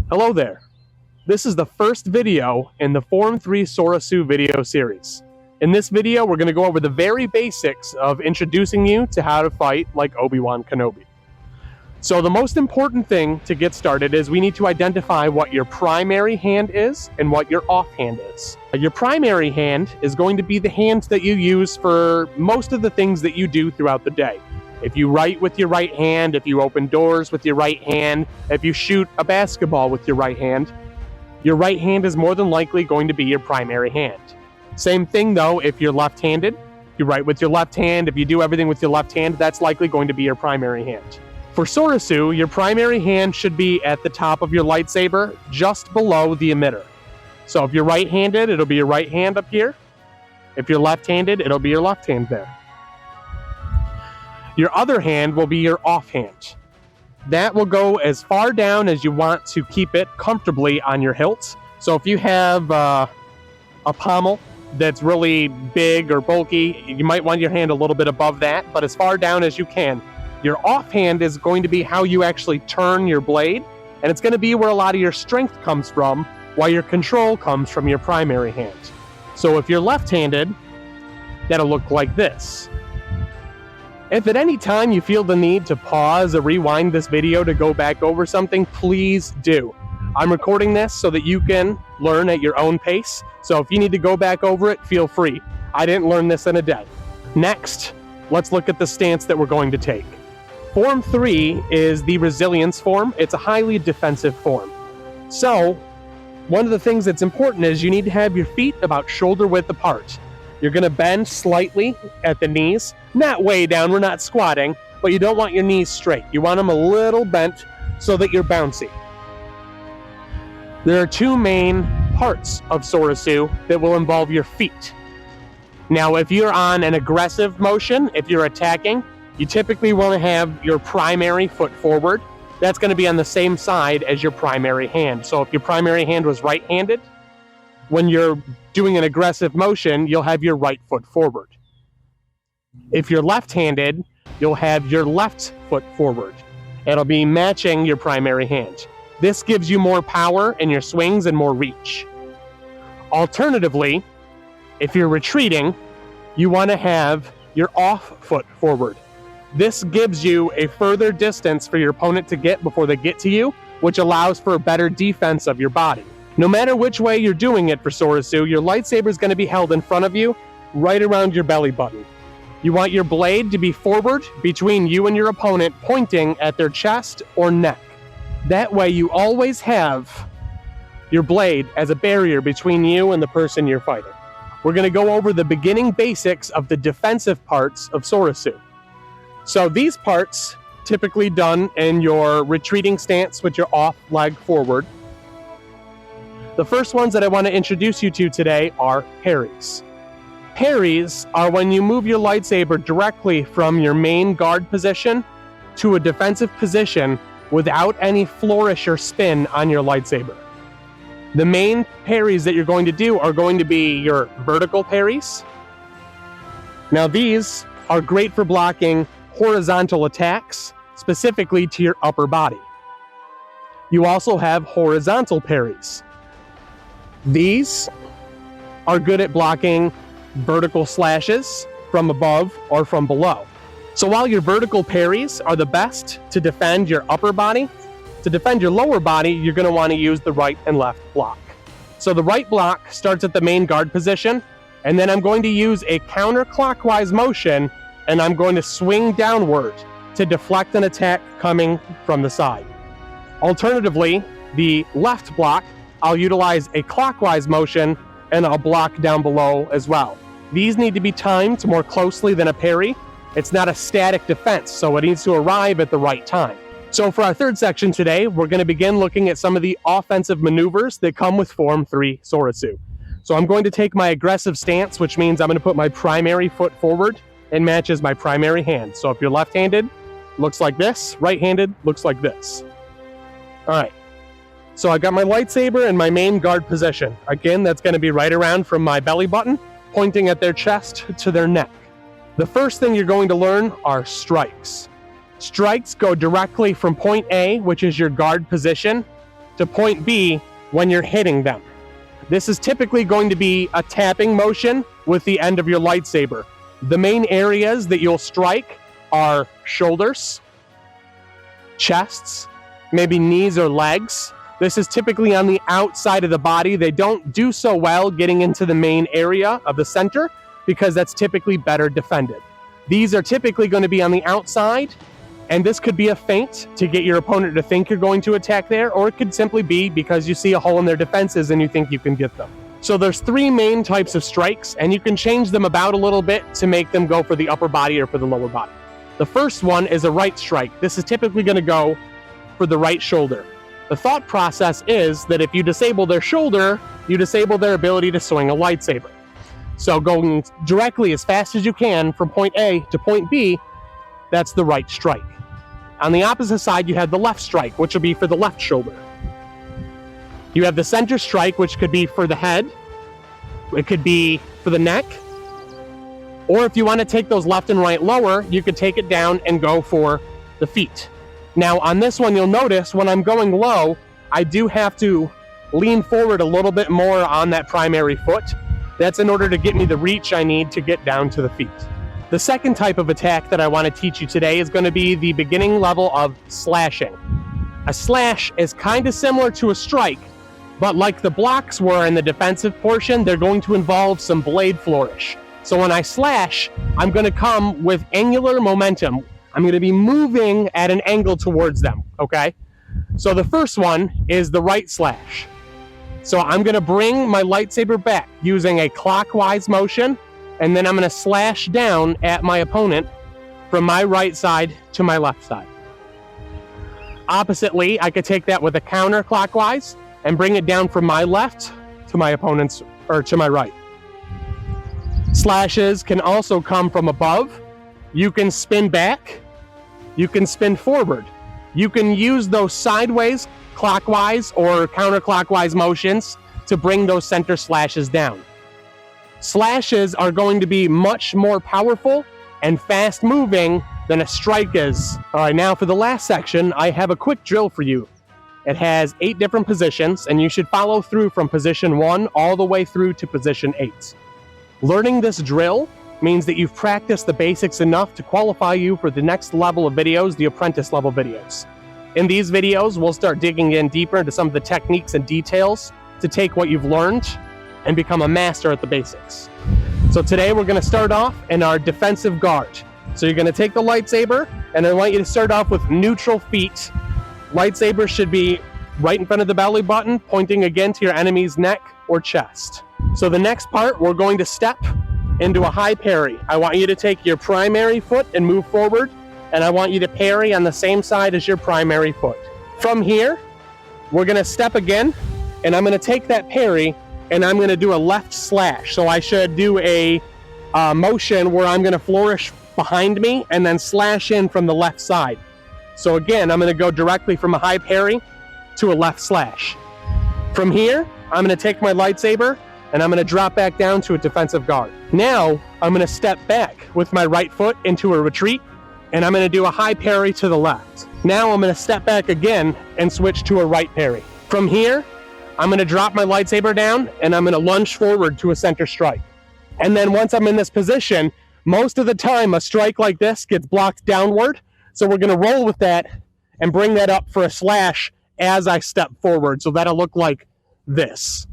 Hello there. This is the first video in the Form III Soresu video series. In this video, we're going to go over the very basics of introducing you to how to fight like Obi-Wan Kenobi. So the most important thing to get started is we need to identify what your primary hand is and what your offhand is. Your primary hand is going to be the hand that you use for most of the things that you do throughout the day. If you write with your right hand, if you open doors with your right hand, if you shoot a basketball with your right hand is more than likely going to be your primary hand. Same thing though, if you're left-handed, you write with your left hand, if you do everything with your left hand, that's likely going to be your primary hand. For Soresu, your primary hand should be at the top of your lightsaber, just below the emitter. So if you're right-handed, it'll be your right hand up here. If you're left-handed, it'll be your left hand there. Your other hand will be your offhand. That will go as far down as you want to keep it comfortably on your hilt. So if you have a pommel that's really big or bulky, you might want your hand a little bit above that, but as far down as you can. Your offhand is going to be how you actually turn your blade, and it's going to be where a lot of your strength comes from, while your control comes from your primary hand. So if you're left-handed, that'll look like this. If at any time you feel the need to pause or rewind this video to go back over something, please do. I'm recording this so that you can learn at your own pace, so if you need to go back over it, feel free. I didn't learn this in a day. Next, let's look at the stance that we're going to take. Form 3 is the resilience form. It's a highly defensive form. So, one of the things that's important is you need to have your feet about shoulder width apart. You're going to bend slightly at the knees, not way down, we're not squatting, but you don't want your knees straight. You want them a little bent so that you're bouncy. There are two main parts of Soresu that will involve your feet. Now, if you're on an aggressive motion, if you're attacking, you typically want to have your primary foot forward. That's going to be on the same side as your primary hand. So if your primary hand was right-handed, when you're doing an aggressive motion, you'll have your right foot forward. If you're left-handed, you'll have your left foot forward. It'll be matching your primary hand. This gives you more power in your swings and more reach. Alternatively, if you're retreating, you want to have your off foot forward. This gives you a further distance for your opponent to get before they get to you, which allows for a better defense of your body. No matter which way you're doing it for Soresu, your lightsaber is going to be held in front of you, right around your belly button. You want your blade to be forward between you and your opponent, pointing at their chest or neck. That way you always have your blade as a barrier between you and the person you're fighting. We're going to go over the beginning basics of the defensive parts of Soresu. So these parts, typically done in your retreating stance with your off leg forward. The first ones that I want to introduce you to today are parries. Parries are when you move your lightsaber directly from your main guard position to a defensive position without any flourish or spin on your lightsaber. The main parries that you're going to do are going to be your vertical parries. Now these are great for blocking horizontal attacks, specifically to your upper body. You also have horizontal parries. These are good at blocking vertical slashes from above or from below. So while your vertical parries are the best to defend your upper body, to defend your lower body, you're going to want to use the right and left block. So the right block starts at the main guard position, and then I'm going to use a counterclockwise motion, and I'm going to swing downward to deflect an attack coming from the side. Alternatively, the left block, I'll utilize a clockwise motion and I'll block down below as well. These need to be timed more closely than a parry. It's not a static defense, so it needs to arrive at the right time. So for our third section today, we're going to begin looking at some of the offensive maneuvers that come with Form III Soresu. So I'm going to take my aggressive stance, which means I'm going to put my primary foot forward and matches my primary hand. So if you're left-handed, looks like this. Right-handed, looks like this. All right. So I got my lightsaber in my main guard position. Again, that's going to be right around from my belly button, pointing at their chest to their neck. The first thing you're going to learn are strikes. Strikes go directly from point A, which is your guard position, to point B when you're hitting them. This is typically going to be a tapping motion with the end of your lightsaber. The main areas that you'll strike are shoulders, chests, maybe knees or legs. This is typically on the outside of the body. They don't do so well getting into the main area of the center because that's typically better defended. These are typically going to be on the outside, and this could be a feint to get your opponent to think you're going to attack there, or it could simply be because you see a hole in their defenses and you think you can get them. So there's three main types of strikes, and you can change them about a little bit to make them go for the upper body or for the lower body. The first one is a right strike. This is typically going to go for the right shoulder. The thought process is that if you disable their shoulder, you disable their ability to swing a lightsaber. So going directly as fast as you can from point A to point B, that's the right strike. On the opposite side, you have the left strike, which will be for the left shoulder. You have the center strike, which could be for the head. It could be for the neck. Or if you want to take those left and right lower, you could take it down and go for the feet. Now, on this one, you'll notice when I'm going low, I do have to lean forward a little bit more on that primary foot. That's in order to get me the reach I need to get down to the feet. The second type of attack that I want to teach you today is going to be the beginning level of slashing. A slash is kind of similar to a strike, but like the blocks were in the defensive portion, they're going to involve some blade flourish. So when I slash, I'm going to come with angular momentum. I'm going to be moving at an angle towards them, okay? So the first one is the right slash. So I'm going to bring my lightsaber back using a clockwise motion, and then I'm going to slash down at my opponent from my right side to my left side. Oppositely, I could take that with a counterclockwise and bring it down from my left to my opponent's, or to my right. Slashes can also come from above. You can spin back. You can spin forward. You can use those sideways, clockwise, or counterclockwise motions to bring those center slashes down. Slashes are going to be much more powerful and fast moving than a strike is. All right, now for the last section, I have a quick drill for you. It has 8 different positions, and you should follow through from position 1 all the way through to position 8. Learning this drill means that you've practiced the basics enough to qualify you for the next level of videos, the apprentice level videos. In these videos, we'll start digging in deeper into some of the techniques and details to take what you've learned and become a master at the basics. So today we're going to start off in our defensive guard. So you're going to take the lightsaber, and I want you to start off with neutral feet. Lightsaber should be right in front of the belly button, pointing again to your enemy's neck or chest. So the next part, we're going to step into a high parry. I want you to take your primary foot and move forward, and I want you to parry on the same side as your primary foot. From here, we're going to step again, and I'm going to take that parry, and I'm going to do a left slash. So I should do a motion where I'm going to flourish behind me and then slash in from the left side. So again, I'm going to go directly from a high parry to a left slash. From here, I'm going to take my lightsaber, and I'm going to drop back down to a defensive guard. Now, I'm going to step back with my right foot into a retreat, and I'm going to do a high parry to the left. Now I'm going to step back again and switch to a right parry. From here, I'm going to drop my lightsaber down, and I'm going to lunge forward to a center strike. And then once I'm in this position, most of the time a strike like this gets blocked downward, so we're going to roll with that and bring that up for a slash as I step forward. So that'll look like this.